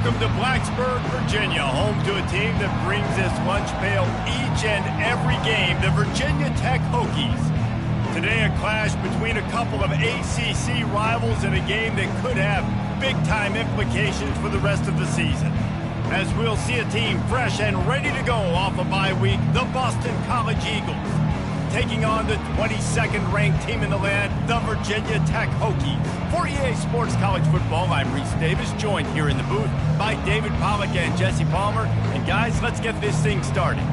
Welcome to Blacksburg, Virginia, home to a team that brings this lunch pail each and every game, the Virginia Tech Hokies. Today, a clash between a couple of ACC rivals in a game that could have big-time implications for the rest of the season. As we'll see a team fresh and ready to go off a bye week, the Boston College Eagles, taking on the 22nd ranked team in the land, the Virginia Tech Hokies. For EA Sports College Football, I'm Reese Davis, joined here in the booth by David Pollack and Jesse Palmer. And guys, let's get this thing started.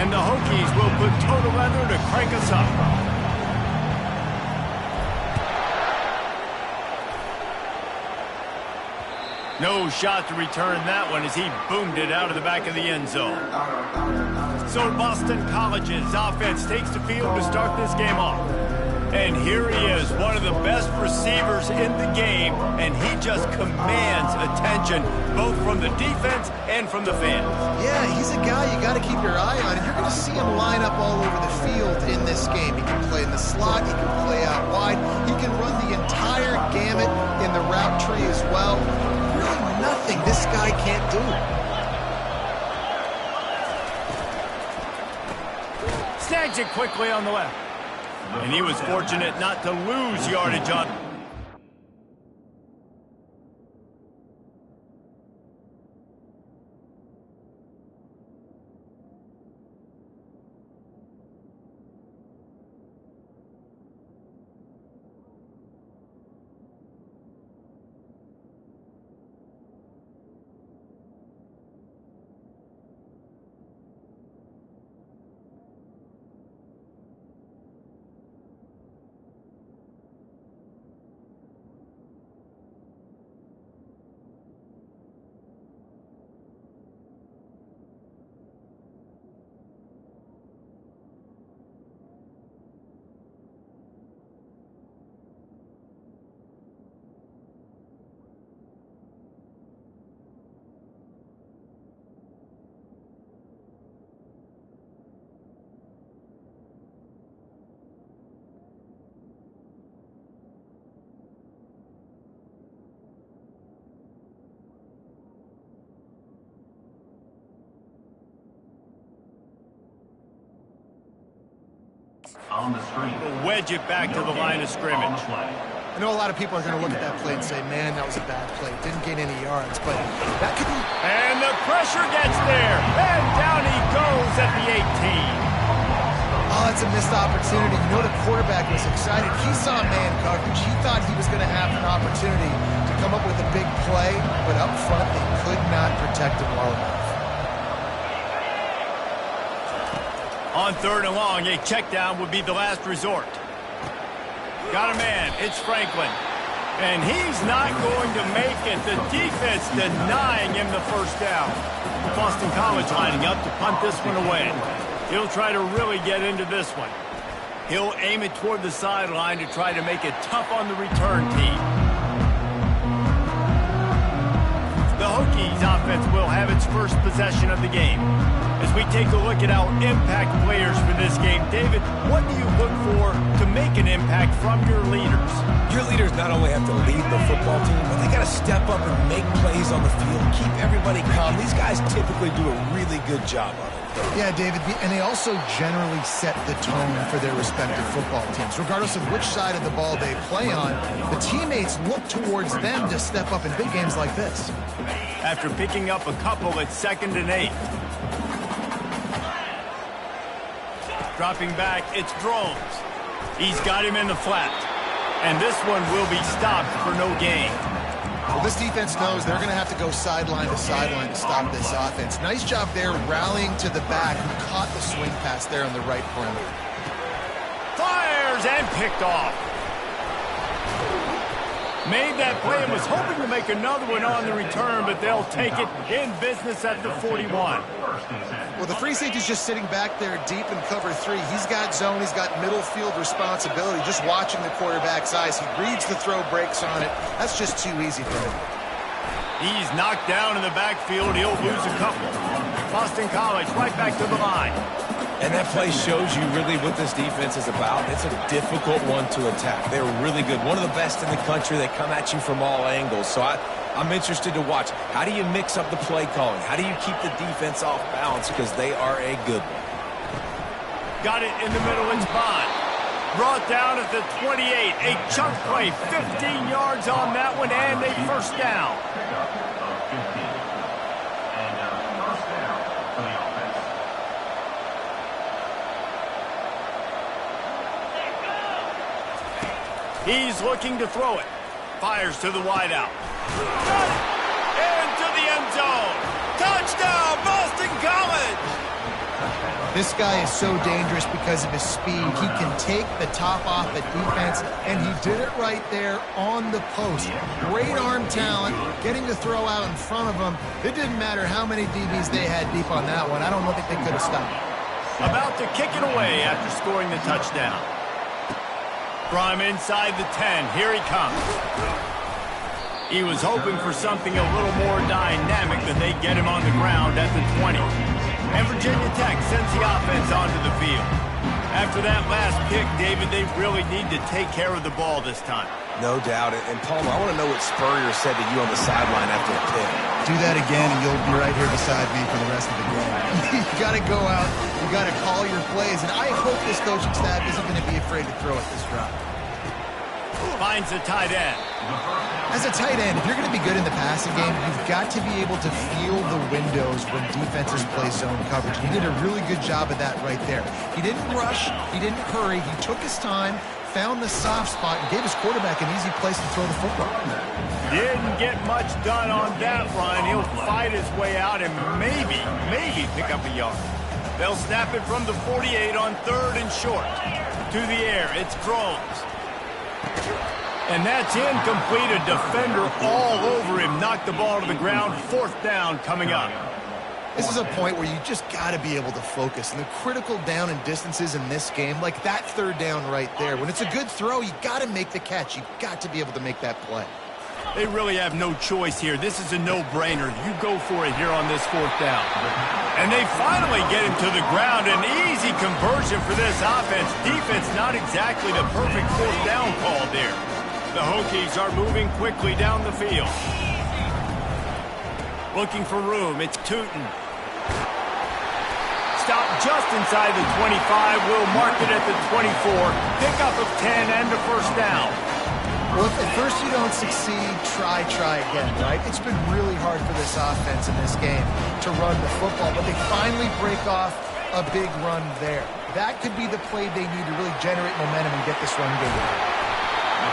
And the Hokies will put total leather to crank us up. No shot to return that one as he boomed it out of the back of the end zone. So Boston College's offense takes the field to start this game off. And here he is, one of the best receivers in the game, and he just commands attention, both from the defense and from the fans. Yeah, he's a guy you got to keep your eye on, and you're going to see him line up all over the field in this game. He can play in the slot, he can play out wide, he can run the entire gamut in the route tree as well. Really nothing this guy can't do. Snags it quickly on the left. And he was fortunate not to lose yardage on. On the screen. Wedge it back to the line of scrimmage. I know a lot of people are going to look at that play and say, man, that was a bad play. Didn't gain any yards, but that could be... And the pressure gets there. And down he goes at the 18. Oh, that's a missed opportunity. You know the quarterback was excited. He saw man coverage. He thought he was going to have an opportunity to come up with a big play, but up front they could not protect him well enough. On 3rd and long, a check down would be the last resort. Got a man, it's Franklin. And he's not going to make it. The defense denying him the first down. Boston College lining up to punt this one away. He'll try to really get into this one. He'll aim it toward the sideline to try to make it tough on the return team. The Hokies offense will have its first possession of the game. As we take a look at our impact players for this game, David, what do you look for to make an impact from your leaders? Your leaders not only have to lead the football team, but they got to step up and make plays on the field, keep everybody calm. These guys typically do a really good job of it. Yeah, David, and they also generally set the tone for their respective football teams. Regardless of which side of the ball they play on, the teammates look towards them to step up in big games like this. After picking up a couple at 2nd and 8. Dropping back, it's Drones. He's got him in the flat. And this one will be stopped for no gain. Well, this defense knows they're going to have to go sideline to stop this offense. Nice job there rallying to the back who caught the swing pass there on the right perimeter. Fires and picked off. Made that play and was hoping to make another one on the return, but they'll take it in business at the 41. Well, the free safety's just sitting back there deep in cover 3. He's got zone, he's got middle field responsibility, just watching the quarterback's eyes. He reads the throw, breaks on it. That's just too easy for him. He's knocked down in the backfield. He'll lose a couple. Boston College right back to the line. And that play shows you really what this defense is about. It's a difficult one to attack. They're really good. One of the best in the country. They come at you from all angles. So I'm interested to watch. How do you mix up the play calling? How do you keep the defense off balance? Because they are a good one. Got it in the middle. It's Bond. Brought down at the 28. A chunk play. 15 yards on that one and a first down. He's looking to throw it. Fires to the wideout. Got it! Into the end zone. Touchdown, Boston College! This guy is so dangerous because of his speed. He can take the top off the defense, and he did it right there on the post. Great arm talent, getting the throw out in front of him. It didn't matter how many DBs they had deep on that one. I don't think they could have stopped. About to kick it away after scoring the touchdown. From inside the 10, here he comes. He was hoping for something a little more dynamic than they get him on the ground at the 20. And Virginia Tech sends the offense onto the field. After that last pick, David, they really need to take care of the ball this time. No doubt. And Palmer, I want to know what Spurrier said to you on the sideline after the pick. Do that again, and you'll be right here beside me for the rest of the game. You got to go out. You got to call your plays. And I hope this coaching staff isn't going to be afraid to throw at this drive. Finds the tight end. As a tight end, if you're going to be good in the passing game, you've got to be able to feel the windows when defenses play zone coverage. He did a really good job of that right there. He didn't rush. He didn't hurry. He took his time, found the soft spot, and gave his quarterback an easy place to throw the football. Didn't get much done on that run. He'll fight his way out and maybe pick up a yard. They'll snap it from the 48 on 3rd and short. To the air, it's Groves. And that's incomplete. A defender all over him. Knocked the ball to the ground. 4th down coming up. This is a point where you just got to be able to focus. And the critical down and distances in this game, like that 3rd down right there, when it's a good throw, you got to make the catch. You've got to be able to make that play. They really have no choice here. This is a no-brainer. You go for it here on this 4th down. And they finally get him to the ground. An easy conversion for this offense. Defense not exactly the perfect 4th down call there. The Hokies are moving quickly down the field. Looking for room. It's Tootin. Stop just inside the 25. Will mark it at the 24. Pickup of 10 and a 1st down. Well, if at first you don't succeed, try again, right? It's been really hard for this offense in this game to run the football, but they finally break off a big run there. That could be the play they need to really generate momentum and get this run game going.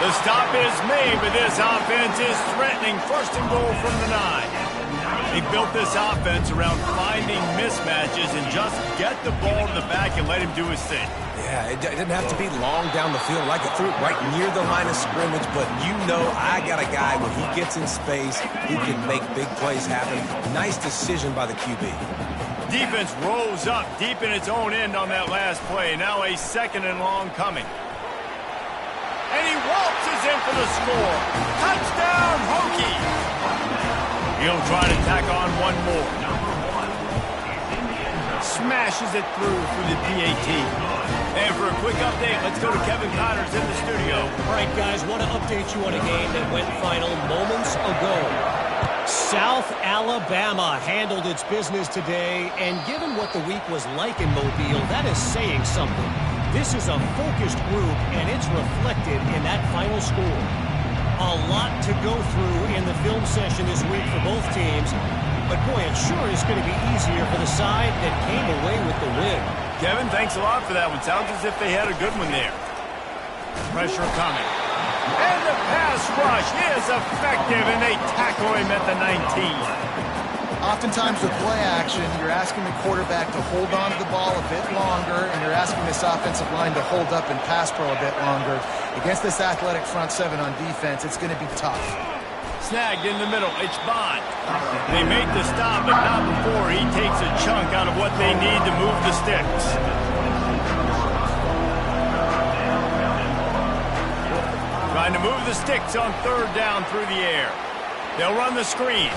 The stop is made, but this offense is threatening. 1st and goal from the 9. He built this offense around finding mismatches and just get the ball to the back and let him do his thing. Yeah, it didn't have to be long down the field. Like it threw it right near the line of scrimmage, but you know I got a guy when he gets in space, he can make big plays happen. Nice decision by the QB. Defense rose up deep in its own end on that last play. Now a 2nd and long coming. And he waltzes in for the score. Touchdown, Hokies! He'll try to tack on one more. Smashes it through the PAT. And for a quick update, let's go to Kevin Connors in the studio. All right, guys, want to update you on a game that went final moments ago. South Alabama handled its business today, and given what the week was like in Mobile, that is saying something. This is a focused group, and it's reflected in that final score. A lot to go through in the film session this week for both teams, but boy, it sure is going to be easier for the side that came away with the win. Kevin, thanks a lot for that one. Sounds as if they had a good one there. Pressure coming. And the pass rush is effective, and they tackle him at the 19. Oftentimes with play action, you're asking the quarterback to hold on to the ball a bit longer, and you're asking this offensive line to hold up and pass pro a bit longer. Against this athletic front 7 on defense, it's going to be tough. Snagged in the middle. It's Bond. They make the stop, but not before he takes a chunk out of what they need to move the sticks. Trying to move the sticks on 3rd down through the air. They'll run the screen.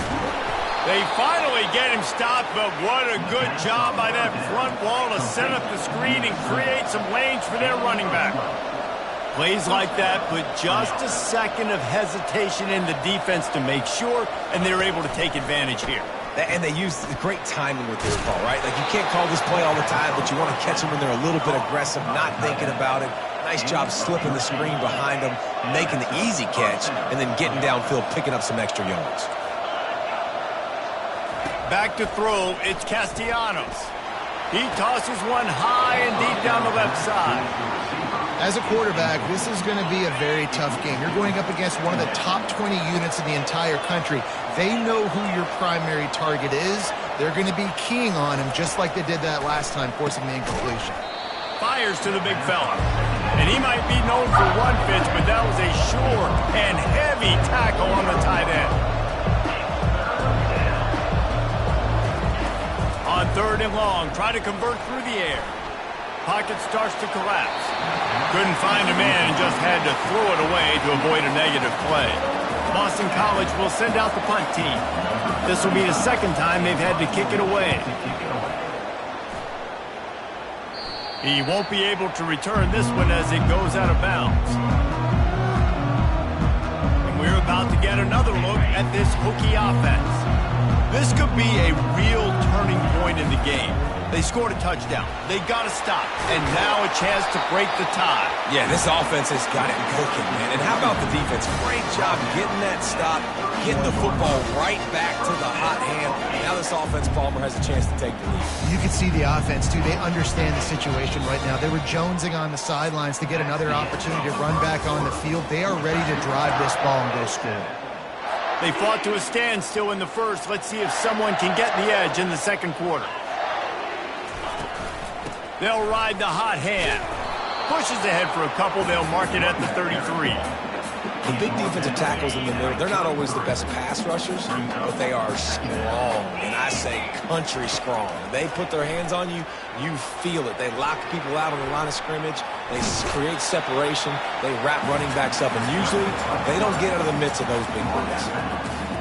They finally get him stopped, but what a good job by that front wall to set up the screen and create some lanes for their running back. Plays like that put just a second of hesitation in the defense to make sure, and they're able to take advantage here. And they used great timing with this call, right? Like, you can't call this play all the time, but you want to catch them when they're a little bit aggressive, not thinking about it. Nice job slipping the screen behind them, making the easy catch, and then getting downfield, picking up some extra yards. Back to throw, it's Castellanos. He tosses one high and deep down the left side. As a quarterback, this is going to be a very tough game. You're going up against one of the top 20 units in the entire country. They know who your primary target is. They're going to be keying on him just like they did that last time, forcing the incompletion. Fires to the big fella. And he might be known for one pitch, but that was a sure and heavy tackle on the tight end. On 3rd and long, try to convert through the air. Pocket starts to collapse. Couldn't find a man and just had to throw it away to avoid a negative play. Boston College will send out the punt team. This will be the second time they've had to kick it away. He won't be able to return this one as it goes out of bounds. And we're about to get another look at this Hokie offense. This could be a real turning point in the game. They scored a touchdown. They got to stop. And now a chance to break the tie. Yeah, this offense has got it cooking, man. And how about the defense? Great job getting that stop, getting the football right back to the hot hand. Now this offense, Palmer, has a chance to take the lead. You can see the offense, too. They understand the situation right now. They were jonesing on the sidelines to get another opportunity to run back on the field. They are ready to drive this ball and go score. They fought to a standstill in the first. Let's see if someone can get the edge in the second quarter. They'll ride the hot hand. Pushes ahead for a couple. They'll mark it at the 33. The big defensive tackles in the middle, they're not always the best pass rushers, but they are strong, and I say country strong. They put their hands on you, you feel it. They lock people out on the line of scrimmage. They create separation. They wrap running backs up, and usually they don't get out of the midst of those big boys.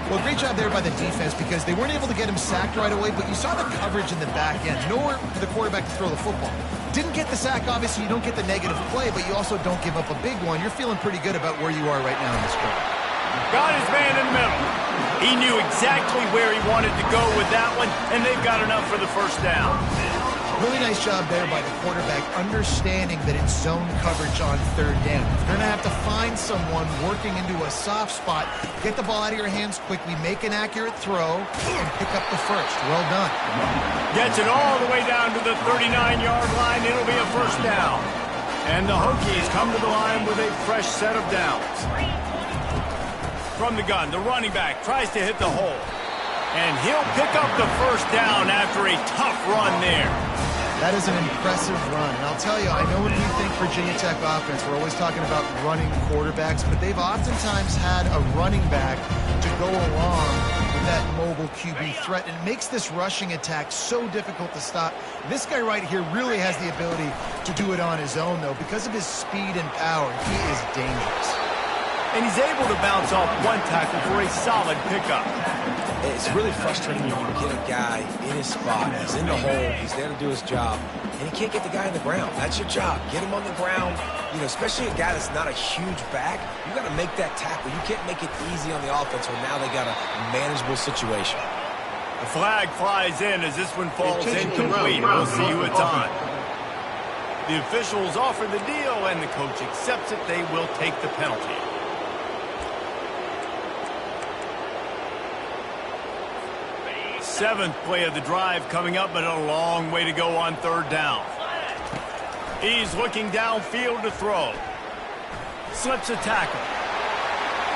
Well, great job there by the defense because they weren't able to get him sacked right away, but you saw the coverage in the back end. Nowhere for the quarterback to throw the football. Didn't get the sack, obviously you don't get the negative play, but you also don't give up a big one. You're feeling pretty good about where you are right now in this game. Got his man in the middle. He knew exactly where he wanted to go with that one, and they've got enough for the first down. Really nice job there by the quarterback, understanding that it's zone coverage on 3rd down. You're going to have to find someone working into a soft spot, get the ball out of your hands quickly, make an accurate throw, and pick up the first. Well done. Gets it all the way down to the 39-yard line. It'll be a first down. And the Hokies come to the line with a fresh set of downs. From the gun, the running back tries to hit the hole. And he'll pick up the first down after a tough run there. That is an impressive run. And I'll tell you, I know when we think Virginia Tech offense, we're always talking about running quarterbacks, but they've oftentimes had a running back to go along with that mobile QB threat. And it makes this rushing attack so difficult to stop. This guy right here really has the ability to do it on his own, though. Because of his speed and power, he is dangerous. And he's able to bounce off one tackle for a solid pickup. It's really frustrating when you get a guy in his spot. He's in the hole. He's there to do his job. And he can't get the guy on the ground. That's your job. Get him on the ground. You know, especially a guy that's not a huge back. You got to make that tackle. You can't make it easy on the offense when now they got a manageable situation. The flag flies in as this one falls incomplete. We'll see who it's on. The officials offer the deal, and the coach accepts it. They will take the penalty. Seventh play of the drive coming up, but a long way to go on 3rd down. He's looking downfield to throw. Slips a tackle.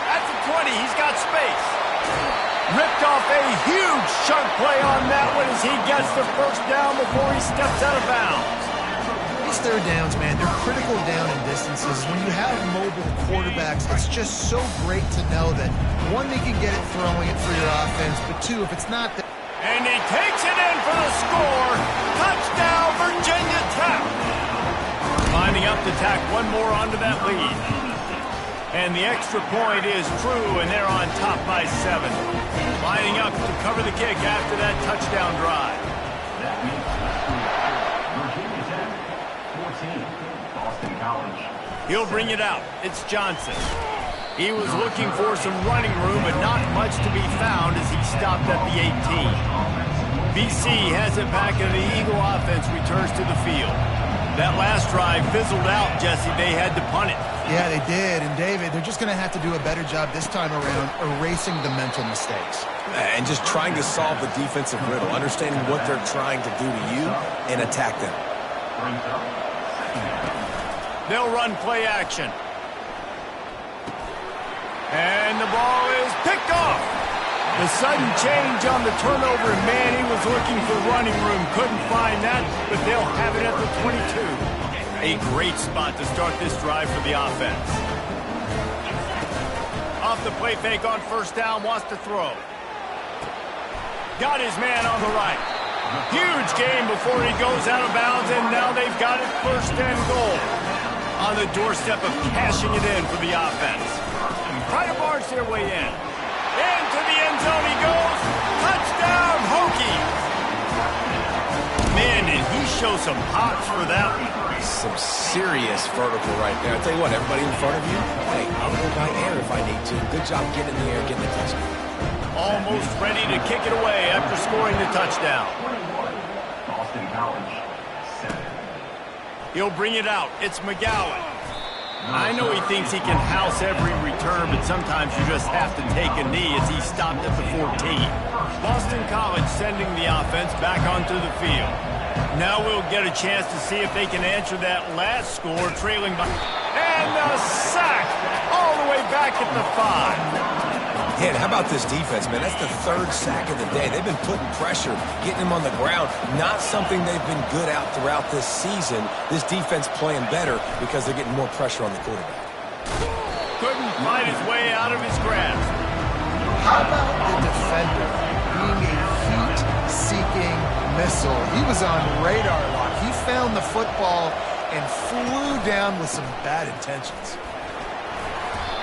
At the 20, he's got space. Ripped off a huge chunk play on that one as he gets the first down before he steps out of bounds. These 3rd downs, man, they're critical down in distances. When you have mobile quarterbacks, it's just so great to know that, one, they can get it throwing it for your offense, but two, if it's not there. And he takes it in for the score. Touchdown, Virginia Tech. Lining up to tack one more onto that lead. And the extra point is true, and they're on top by 7. Lining up to cover the kick after that touchdown drive. That means Virginia Tech, 14, Boston College. He'll bring it out. It's Johnson. He was looking for some running room, but not much to be found as he stopped at the 18. BC has it back, and the Eagle offense returns to the field. That last drive fizzled out, Jesse. They had to punt it. Yeah, they did. And, David, they're just going to have to do a better job this time around erasing the mental mistakes. And just trying to solve the defensive riddle, understanding what they're trying to do to you and attack them. They'll run play action. And the ball is picked off. The sudden change on the turnover, and man, he was looking for running room. Couldn't find that, but they'll have it at the 22. A great spot to start this drive for the offense. Off the play fake on first down, wants to throw. Got his man on the right. Huge game before he goes out of bounds, and now they've got it first and goal. On the doorstep of cashing it in for the offense. And try to barge their way in. Into the end zone he goes. Touchdown, Hokies. Man, did he show some hops for that one. Some serious vertical right there. I'll tell you what, everybody in front of you, hey, I'll go by air if I need to. Good job getting in the air, getting the touchdown. Almost ready to kick it away after scoring the touchdown. Boston College, 7. He'll bring it out. It's McGowan. I know he thinks he can house every return, but sometimes you just have to take a knee as he stopped at the 14. Boston College sending the offense back onto the field. Now we'll get a chance to see if they can answer that last score, trailing by. And a sack all the way back at the 5. Yeah, and how about this defense, man? That's the 3rd sack of the day. They've been putting pressure, getting him on the ground. Not something they've been good at throughout this season. This defense playing better because they're getting more pressure on the quarterback. Couldn't find his way out of his grasp. How about the defender being a heat-seeking missile? He was on radar lock. He found the football and flew down with some bad intentions.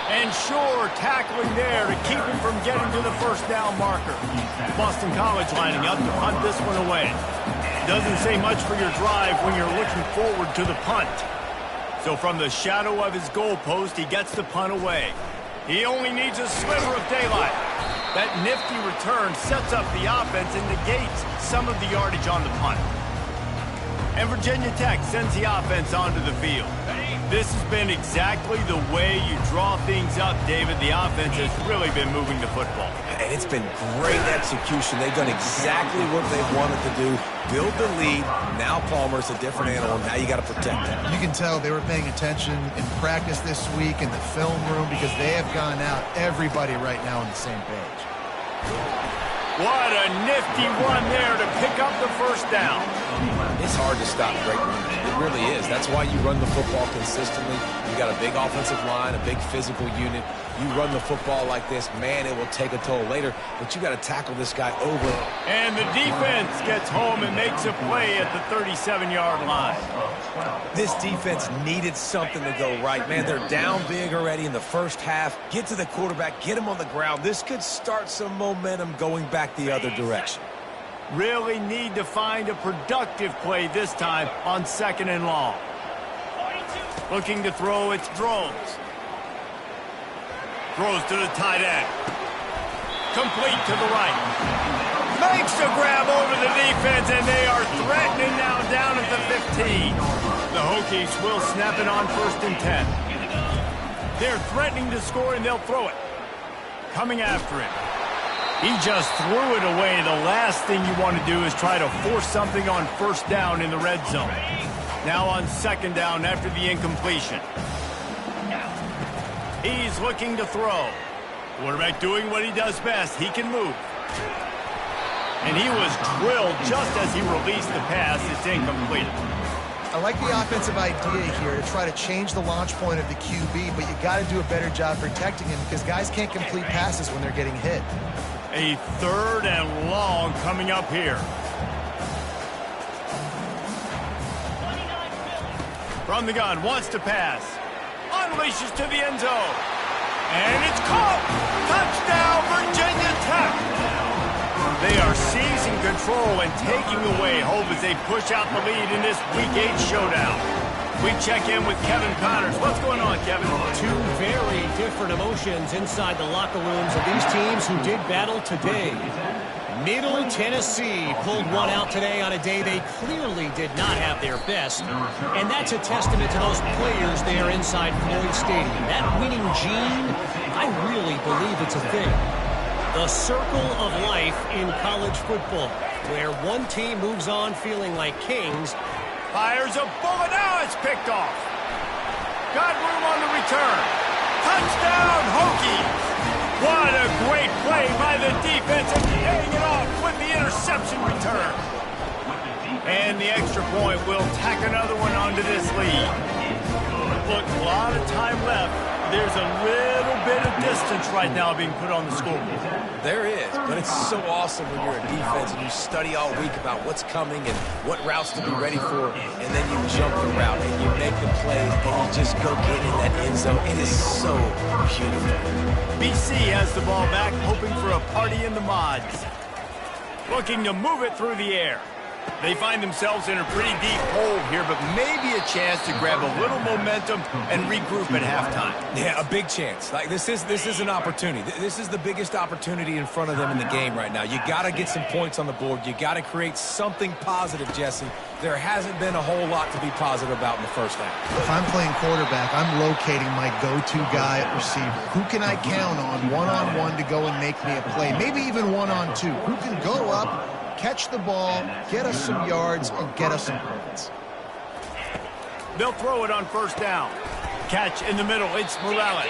And sure, tackling there to keep him from getting to the first down marker. Boston College lining up to punt this one away. Doesn't say much for your drive when you're looking forward to the punt. So from the shadow of his goalpost, he gets the punt away. He only needs a sliver of daylight. That nifty return sets up the offense and negates some of the yardage on the punt. And Virginia Tech sends the offense onto the field. This has been exactly the way you draw things up, David. The offense has really been moving the football. And it's been great execution. They've done exactly what they wanted to do. Build the lead. Now Palmer's a different animal. Now you got to protect him. You can tell they were paying attention in practice this week in the film room because they have gone out, everybody right now on the same page. What a nifty run there to pick up the first down. It's hard to stop great runners. It really is. That's why you run the football consistently. You got a big offensive line, a big physical unit. You run the football like this, man, it will take a toll later, but you got to tackle this guy over. And the defense gets home and makes a play at the 37-yard line. This defense needed something to go right. Man, they're down big already in the first half. Get to the quarterback, get him on the ground. This could start some momentum going back the other direction. Really need to find a productive play this time on 2nd and long. Looking to throw, it's Drones. Throws to the tight end. Complete to the right. Makes a grab over the defense, and they are threatening now down at the 15. The Hokies will snap it on 1st and 10. They're threatening to score, and they'll throw it. Coming after it. He just threw it away. The last thing you want to do is try to force something on 1st down in the red zone. Now on 2nd down after the incompletion. He's looking to throw. Quarterback doing what he does best. He can move. And he was drilled just as he released the pass. It's incomplete. I like the offensive idea here to try to change the launch point of the QB, but you got to do a better job protecting him because guys can't complete passes when they're getting hit. A 3rd and long coming up here. From the gun, wants to pass. Unleashes to the end zone. And it's caught! Touchdown, Virginia Tech! They are seizing control and taking away hope as they push out the lead in this Week 8 showdown. We check in with Kevin Connors. What's going on, Kevin? Two very different emotions inside the locker rooms of these teams who did battle today. Middle Tennessee pulled one out today on a day they clearly did not have their best. And that's a testament to those players there inside Floyd Stadium. That winning gene, I really believe it's a thing. The circle of life in college football, where one team moves on feeling like kings. Fires a bullet. Now it's picked off. Got room on the return. Touchdown, Hokies! What a great play by the defense and paying it off with the interception return. And the extra point will tack another one onto this lead. Look, a lot of time left. There's a little bit of distance right now being put on the scoreboard. There is, but it's so awesome when you're a defense and you study all week about what's coming and what routes to be ready for, and then you jump the route and you make the play and you just go get in that end zone. It is so beautiful. BC has the ball back, hoping for a party in the mods. Looking to move it through the air. They find themselves in a pretty deep hole here, but maybe a chance to grab a little momentum and regroup at halftime. Yeah, a big chance. Like this is an opportunity. This is the biggest opportunity in front of them in the game right now. You got to get some points on the board. You got to create something positive, Jesse. There hasn't been a whole lot to be positive about in the first half. If I'm playing quarterback, I'm locating my go-to guy at receiver. Who can I count on one-on-one to go and make me a play? Maybe even one-on-two. Who can go up, catch the ball, get us some yards, and get us some points? They'll throw it on first down. Catch in the middle. It's Morales.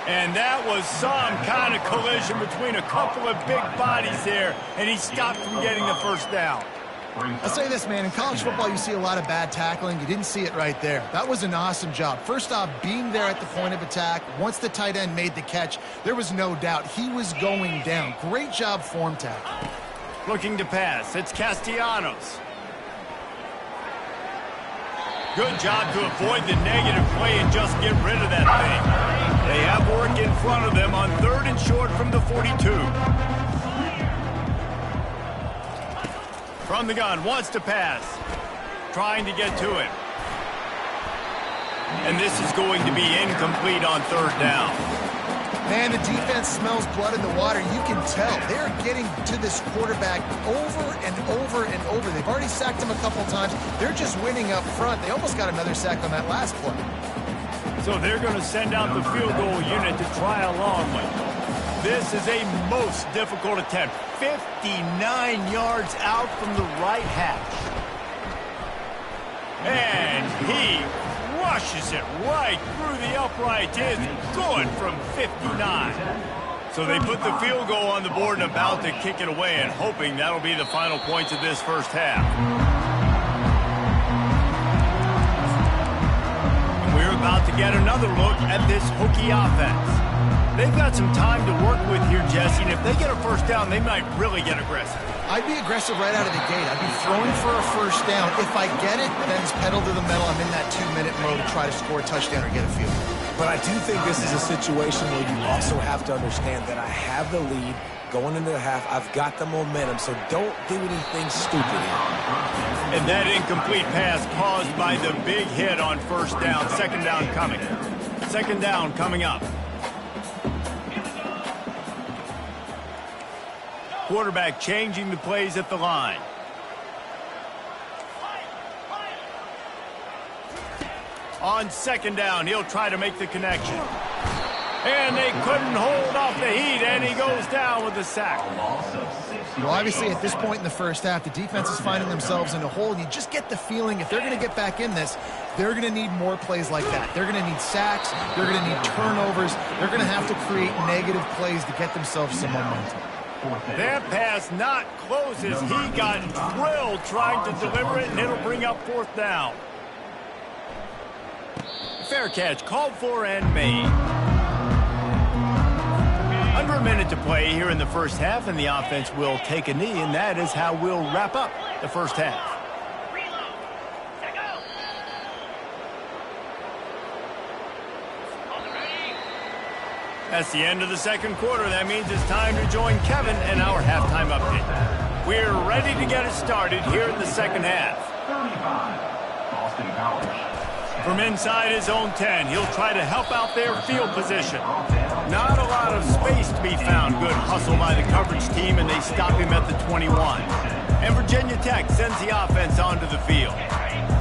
And that was some kind of collision between a couple of big bodies there, and he stopped from getting the first down. I'll say this, man. In college football, you see a lot of bad tackling. You didn't see it right there. That was an awesome job. First off, being there at the point of attack. Once the tight end made the catch, there was no doubt he was going down. Great job form tackle. Looking to pass. It's Castellanos. Good job to avoid the negative play and just get rid of that thing. They have work in front of them on 3rd and short from the 42. From the gun, wants to pass. Trying to get to it. And this is going to be incomplete on 3rd down. Man, the defense smells blood in the water. You can tell. They're getting to this quarterback over and over and over. They've already sacked him a couple times. They're just winning up front. They almost got another sack on that last play. So they're going to send out the field goal unit to try along with. This is a most difficult attempt. 59 yards out from the right hash. And he rushes it right through the uprights. It's good from 59. So they put the field goal on the board and about to kick it away and hoping that'll be the final points of this first half. And we're about to get another look at this Hokie offense. They've got some time to work with here, Jesse, and if they get a first down, they might really get aggressive. I'd be aggressive right out of the gate. I'd be throwing for a first down. If I get it, then it's pedal to the metal. I'm in that 2-minute mode to try to score a touchdown or get a field goal. But I do think this is a situation where you also have to understand that I have the lead going into the half. I've got the momentum, so don't do anything stupid here. And that incomplete pass caused by the big hit on first down. 2nd down coming. 2nd down coming up. Quarterback changing the plays at the line. On 2nd down, he'll try to make the connection. And they couldn't hold off the heat, and he goes down with the sack. Well, obviously, at this point in the first half, the defense is finding themselves in a hole, and you just get the feeling if they're going to get back in this, they're going to need more plays like that. They're going to need sacks. They're going to need turnovers. They're going to have to create negative plays to get themselves some momentum. That pass not close as he got drilled trying to deliver it, and it'll bring up 4th down. Fair catch called for and made. Under a minute to play here in the first half, and the offense will take a knee, and that is how we'll wrap up the first half. That's the end of the 2nd quarter. That means it's time to join Kevin and our halftime update. We're ready to get it started here in the 2nd half. 35, Boston College. From inside his own 10, he'll try to help out their field position. Not a lot of space to be found. Good hustle by the coverage team, and they stop him at the 21. And Virginia Tech sends the offense onto the field.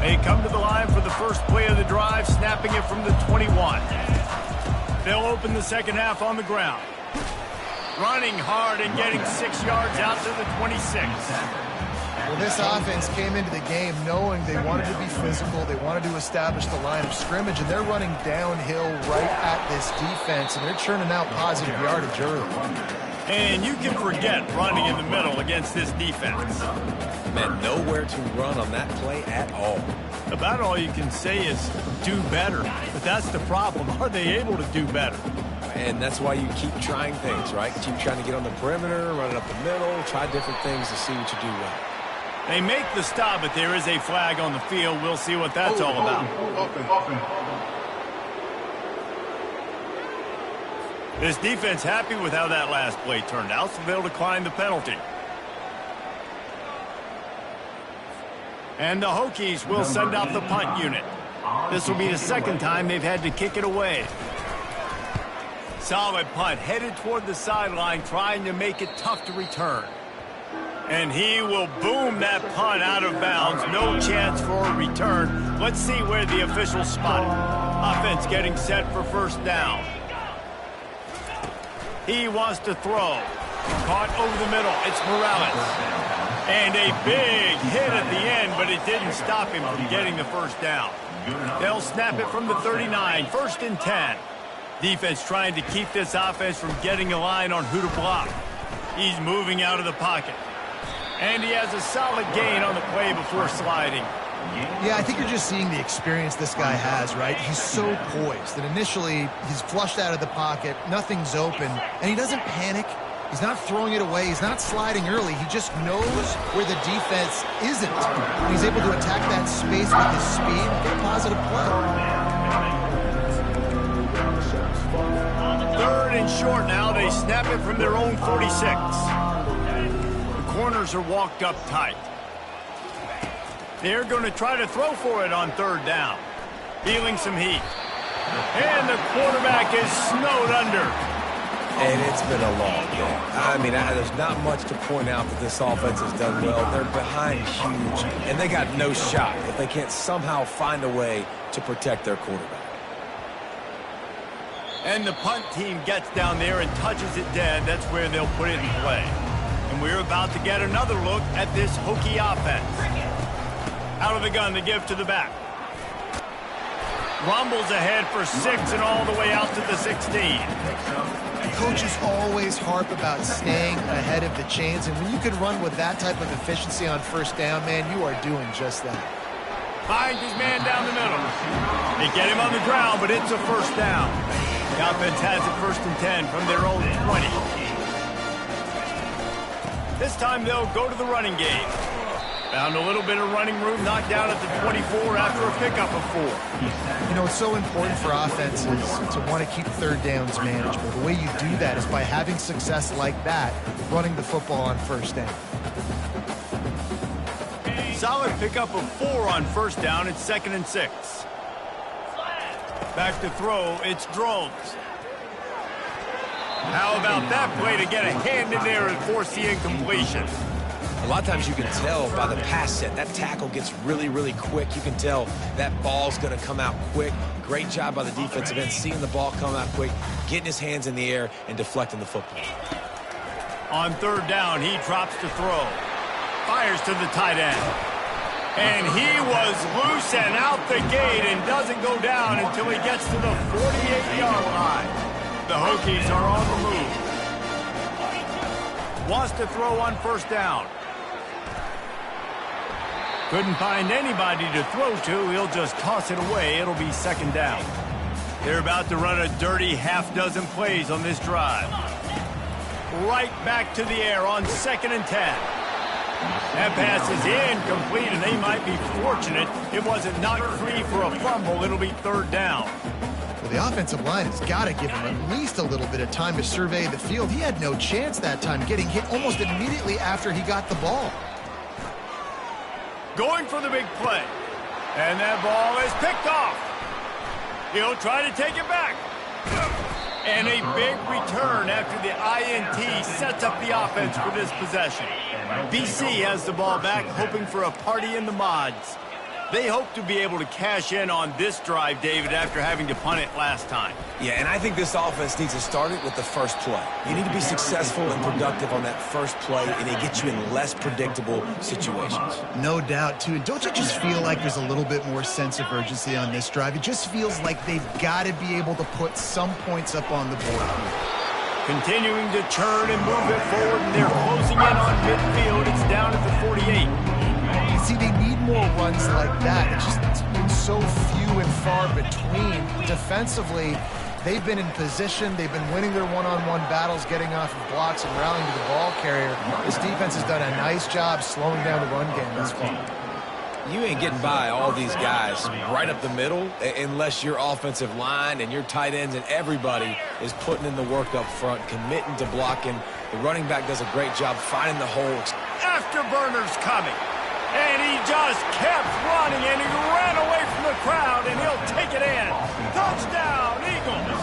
They come to the line for the first play of the drive, snapping it from the 21. They'll open the 2nd half on the ground. Running hard and getting 6 yards out to the 26. Well, this offense came into the game knowing they wanted to be physical, they wanted to establish the line of scrimmage, and they're running downhill right at this defense, and they're churning out positive yardage early. And you can forget running in the middle against this defense. Man, nowhere to run on that play at all. About all you can say is do better. But that's the problem. Are they able to do better? And that's why you keep trying things, right? Keep trying to get on the perimeter, run it up the middle, try different things to see what you do well. They make the stop, but there is a flag on the field. We'll see what that's all about. This defense happy with how that last play turned out, so they'll decline the penalty. And the Hokies will send out the punt unit. This will be the second time they've had to kick it away. Solid punt, headed toward the sideline, trying to make it tough to return. And he will boom that punt out of bounds. No chance for a return. Let's see where the officials spot it. Offense getting set for first down. He wants to throw. Caught over the middle. It's Morales. And a big hit at the end, but it didn't stop him from getting the first down. They'll snap it from the 39. 1st and 10. Defense trying to keep this offense from getting a line on who to block. He's moving out of the pocket. And he has a solid gain on the play before sliding. Yeah, I think you're just seeing the experience this guy has, right? He's so poised that initially he's flushed out of the pocket, nothing's open, and he doesn't panic. He's not throwing it away. He's not sliding early. He just knows where the defense isn't. And he's able to attack that space with his speed and get a positive play. 3rd and short now. They snap it from their own 46. The corners are walked up tight. They're going to try to throw for it on 3rd down. Feeling some heat. And the quarterback is snowed under. And it's been a long game. I mean, there's not much to point out that this offense has done well. They're behind huge, and they got no shot if they can't somehow find a way to protect their quarterback. And the punt team gets down there and touches it dead. That's where they'll put it in play. And we're about to get another look at this Hokie offense. Out of the gun to give to the back. Rumbles ahead for 6 and all the way out to the 16. Coaches always harp about staying ahead of the chains, and when you can run with that type of efficiency on 1st down, man, you are doing just that. Finds his man down the middle. They get him on the ground, but it's a 1st down. The offense has it 1st and 10 from their own 20. This time they'll go to the running game. Found a little bit of running room, knocked down at the 24 after a pickup of 4. You know, it's so important for offenses to want to keep 3rd downs manageable. The way you do that is by having success like that, running the football on 1st down. Solid pickup of 4 on 1st down. It's 2nd and 6. Back to throw. It's Drones. How about that play to get a hand in there and force the incompletion? A lot of times you can tell by the pass set, that tackle gets really, really quick. You can tell that ball's going to come out quick. Great job by the defensive end, seeing the ball come out quick, getting his hands in the air, and deflecting the football. On 3rd down, he drops to throw. Fires to the tight end. And he was loose and out the gate and doesn't go down until he gets to the 48-yard line. The Hokies are on the move. Wants to throw on 1st down. Couldn't find anybody to throw to. He'll just toss it away. It'll be 2nd down. They're about to run a dirty half-dozen plays on this drive. Right back to the air on 2nd and 10. That pass is incomplete, and they might be fortunate it wasn't knocked free for a fumble. It'll be 3rd down. Well, the offensive line has got to give him at least a little bit of time to survey the field. He had no chance that time, getting hit almost immediately after he got the ball. Going for the big play. And that ball is picked off. He'll try to take it back. And a big return after the INT sets up the offense for this possession. BC has the ball back, hoping for a party in the mods. They hope to be able to cash in on this drive, David, after having to punt it last time. Yeah, and I think this offense needs to start it with the first play. You need to be successful and productive on that first play, and it gets you in less predictable situations. No doubt, too. And don't you just feel like there's a little bit more sense of urgency on this drive? It just feels like they've got to be able to put some points up on the board here. Continuing to turn and move it forward, and they're closing in on midfield. It's down at the 48. See, they need more runs like that. It's been so few and far between. Defensively, they've been in position. They've been winning their one-on-one battles, getting off of blocks and rallying to the ball carrier. This defense has done a nice job slowing down the run game thus far. You ain't getting by all these guys right up the middle unless your offensive line and your tight ends and everybody is putting in the work up front, committing to blocking. The running back does a great job finding the holes. Afterburner's coming. And he just kept running, and he ran away from the crowd, and he'll take it in. Touchdown, Eagles!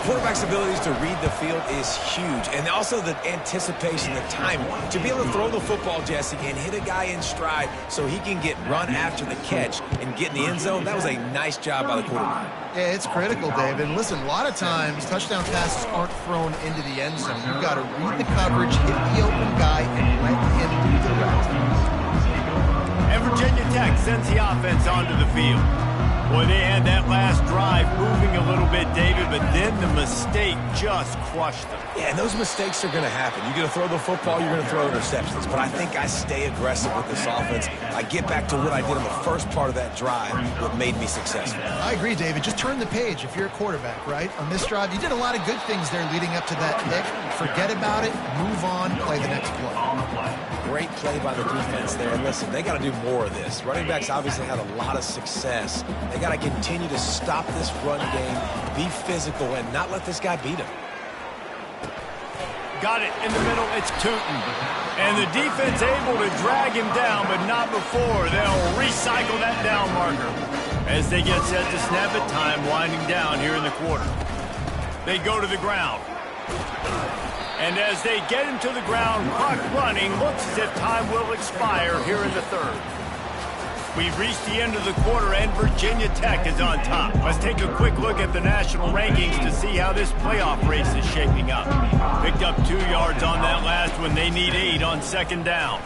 Quarterback's abilities to read the field is huge, and also the anticipation, the timing. To be able to throw the football, Jesse, and hit a guy in stride so he can get run after the catch and get in the end zone, that was a nice job by the quarterback. Yeah, it's critical, David. And listen, a lot of times touchdown passes aren't thrown into the end zone. You've got to read the coverage, hit the open guy, and let him do the rest. And Virginia Tech sends the offense onto the field. Boy, they had that last drive moving a little bit, David, but then the mistake just crushed them. Yeah, and those mistakes are going to happen. You're going to throw the football, you're going to throw interceptions. But I think I stay aggressive with this offense. I get back to what I did in the first part of that drive, what made me successful. I agree, David. Just turn the page if you're a quarterback, right? On this drive, you did a lot of good things there leading up to that pick. Forget about it, move on, play the next play. Great play by the defense there. And listen, they got to do more of this. Running backs obviously had a lot of success. They got to continue to stop this run game, be physical, and not let this guy beat him. Got it in the middle. It's Tootin. And the defense able to drag him down, but not before. They'll recycle that down marker as they get set to snap it. Time winding down here in the quarter. They go to the ground. And as they get him to the ground, clock running, looks as if time will expire here in the third. We've reached the end of the quarter, and Virginia Tech is on top. Let's take a quick look at the national rankings to see how this playoff race is shaping up. Picked up 2 yards on that last one. They need 8 on second down.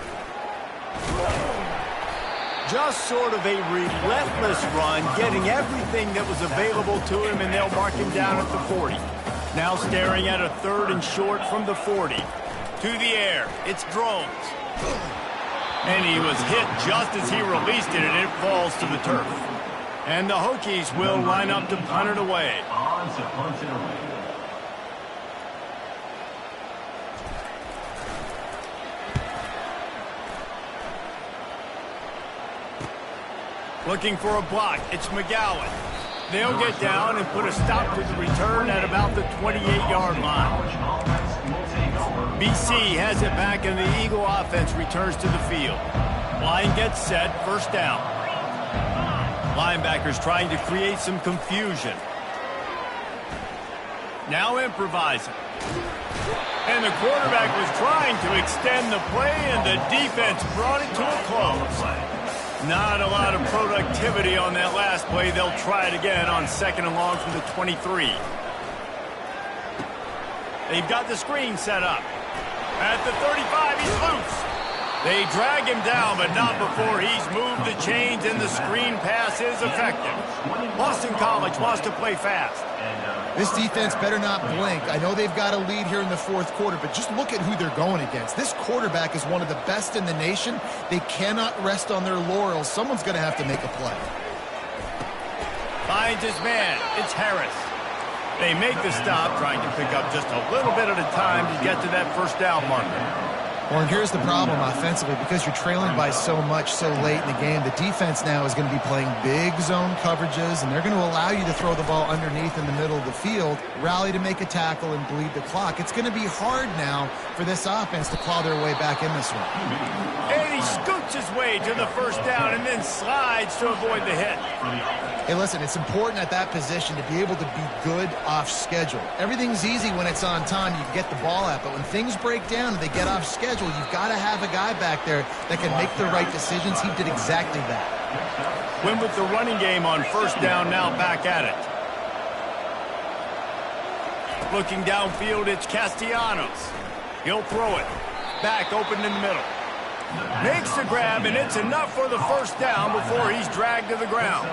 Just sort of a relentless run, getting everything that was available to him, and they'll mark him down at the 40. Now staring at a third and short from the 40. To the air, it's Drones. And he was hit just as he released it, and it falls to the turf. And the Hokies will line up to punt it away. On to punt it away. Looking for a block, it's McGowan. They'll get down and put a stop to the return at about the 28-yard line. BC has it back, and the Eagle offense returns to the field. Line gets set, first down. Linebackers trying to create some confusion. Now improvising. And the quarterback was trying to extend the play, and the defense brought it to a close. Not a lot of productivity on that last play. They'll try it again on second and long from the 23. They've got the screen set up. At the 35, he's loose. They drag him down, but not before he's moved the chains, and the screen pass is effective. Boston College wants to play fast. This defense better not blink. I know they've got a lead here in the fourth quarter, but just look at who they're going against. This quarterback is one of the best in the nation. They cannot rest on their laurels. Someone's going to have to make a play. Finds his man. It's Harris. They make the stop, trying to pick up just a little bit at a time to get to that first down marker. Well, and here's the problem offensively. Because you're trailing by so much so late in the game, the defense now is going to be playing big zone coverages, and they're going to allow you to throw the ball underneath in the middle of the field, rally to make a tackle, and bleed the clock. It's going to be hard now for this offense to claw their way back in this one. And he scoots his way to the first down and then slides to avoid the hit. Hey, listen, it's important at that position to be able to be good off schedule. Everything's easy when it's on time. You can get the ball out, but when things break down and they get off schedule, you've got to have a guy back there that can make the right decisions. He did exactly that. Win with the running game on first down, now back at it. Looking downfield, it's Castellanos. He'll throw it. Back open in the middle. Makes the grab, and it's enough for the first down before he's dragged to the ground.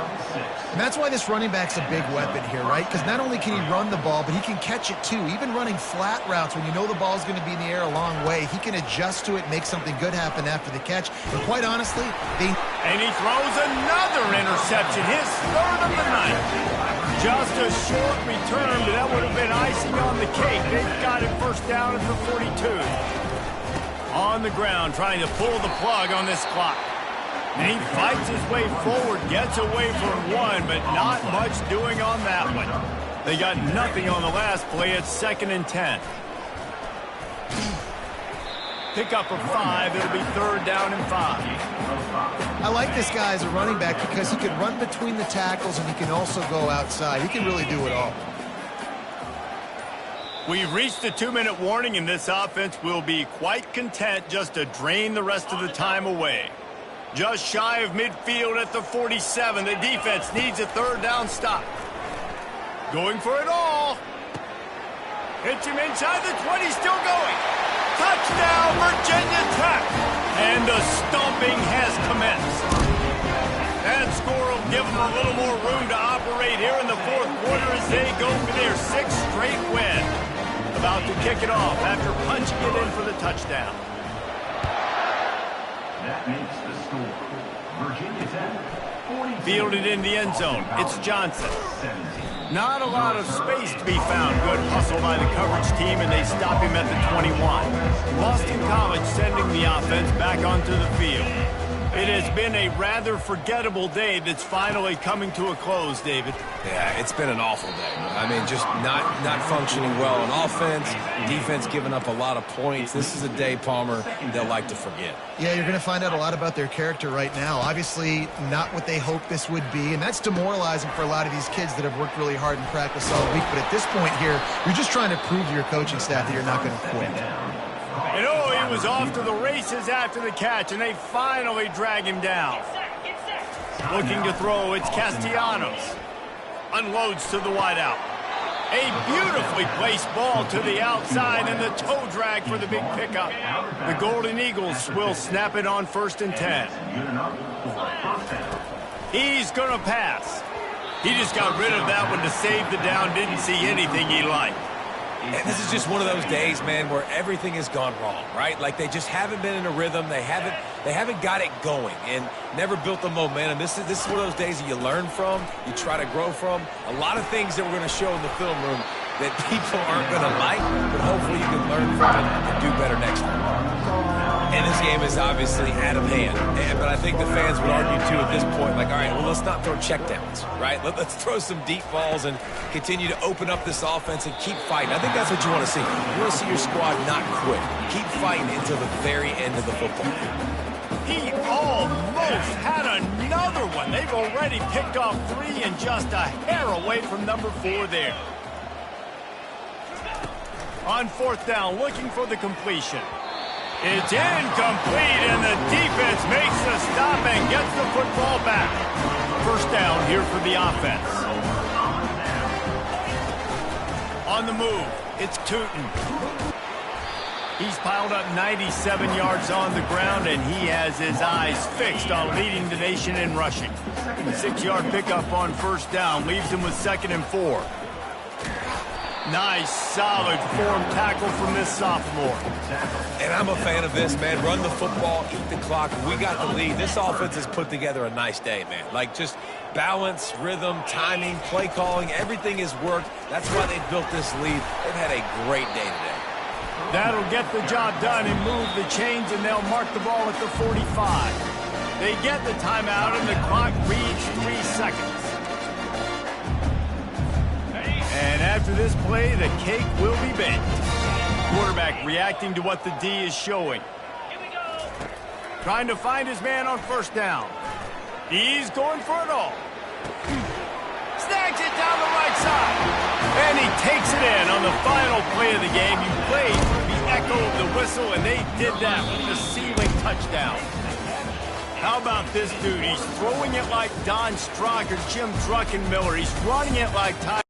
And that's why this running back's a big weapon here, right? Because not only can he run the ball, but he can catch it too. Even running flat routes when you know the ball's going to be in the air a long way, he can adjust to it, make something good happen after the catch. And quite honestly, And he throws another interception, his third of the night. Just a short return, but that would have been icing on the cake. They've got it first down at the 42. On the ground, trying to pull the plug on this clock. And he fights his way forward, gets away from one, but not much doing on that one. They got nothing on the last play. It's 2nd and 10. Pick up of 5. It'll be 3rd down and 5. I like this guy as a running back because he can run between the tackles and he can also go outside. He can really do it all. We've reached the 2-minute warning, and this offense will be quite content just to drain the rest of the time away. Just shy of midfield at the 47. The defense needs a 3rd down stop. Going for it all. Hits him inside the 20, still going. Touchdown, Virginia Tech. And the stomping has commenced. That score will give them a little more room to operate here in the 4th quarter as they go for their 6th straight win. About to kick it off after punching it in for the touchdown. That makes the score. Virginia Tech, 42. Fielded in the end zone. It's Johnson. 17. Not a lot of space to be found. Good hustle by the coverage team, and they stop him at the 21. Boston College sending the offense back onto the field. It has been a rather forgettable day that's finally coming to a close, David. Yeah, it's been an awful day. I mean, just not functioning well on offense, defense giving up a lot of points. This is a day, Palmer, they'll like to forget. Yeah, you're going to find out a lot about their character right now. Obviously, not what they hoped this would be, and that's demoralizing for a lot of these kids that have worked really hard in practice all week. But at this point here, you're just trying to prove to your coaching staff that you're not going to quit. And oh, he was off to the races after the catch, and they finally drag him down. Looking to throw, it's Castellanos. Unloads to the wideout. A beautifully placed ball to the outside, and the toe drag for the big pickup. The Golden Eagles will snap it on 1st and 10. He's going to pass. He just got rid of that one to save the down, didn't see anything he liked. And this is just one of those days, man, where everything has gone wrong, right? Like they just haven't been in a rhythm. They haven't got it going and never built the momentum. This is one of those days that you learn from, you try to grow from. A lot of things that we're going to show in the film room that people aren't going to like, but hopefully you can learn from it and do better next time. And this game is obviously out of hand. But I think the fans would argue, too, at this point, like, all right, well, let's not throw checkdowns, right? Let's throw some deep balls and continue to open up this offense and keep fighting. I think that's what you want to see. You want to see your squad not quit. Keep fighting until the very end of the football game. He almost had another one. They've already picked off 3 and just a hair away from number 4 there. On 4th down, looking for the completion. It's incomplete, and the defense makes the stop and gets the football back. First down here for the offense. On the move, it's Tootin. He's piled up 97 yards on the ground, and he has his eyes fixed on leading the nation in rushing. 6-yard pickup on 1st down leaves him with 2nd and 4. Nice, solid form tackle from this sophomore. And I'm a fan of this, man. Run the football, eat the clock. We got the lead. This offense has put together a nice day, man. Like, just balance, rhythm, timing, play calling, everything has worked. That's why they built this lead. They've had a great day today. That'll get the job done and move the chains, and they'll mark the ball at the 45. They get the timeout, and the clock reads 3 seconds. And after this play, the cake will be baked. Quarterback reacting to what the D is showing. Trying to find his man on 1st down. He's going for it all. Snags it down the right side. And he takes it in on the final play of the game. You played the echo of the whistle, and they did that with the ceiling touchdown. How about this dude? He's throwing it like Don Strock or Jim Druckenmiller. He's running it like Ty.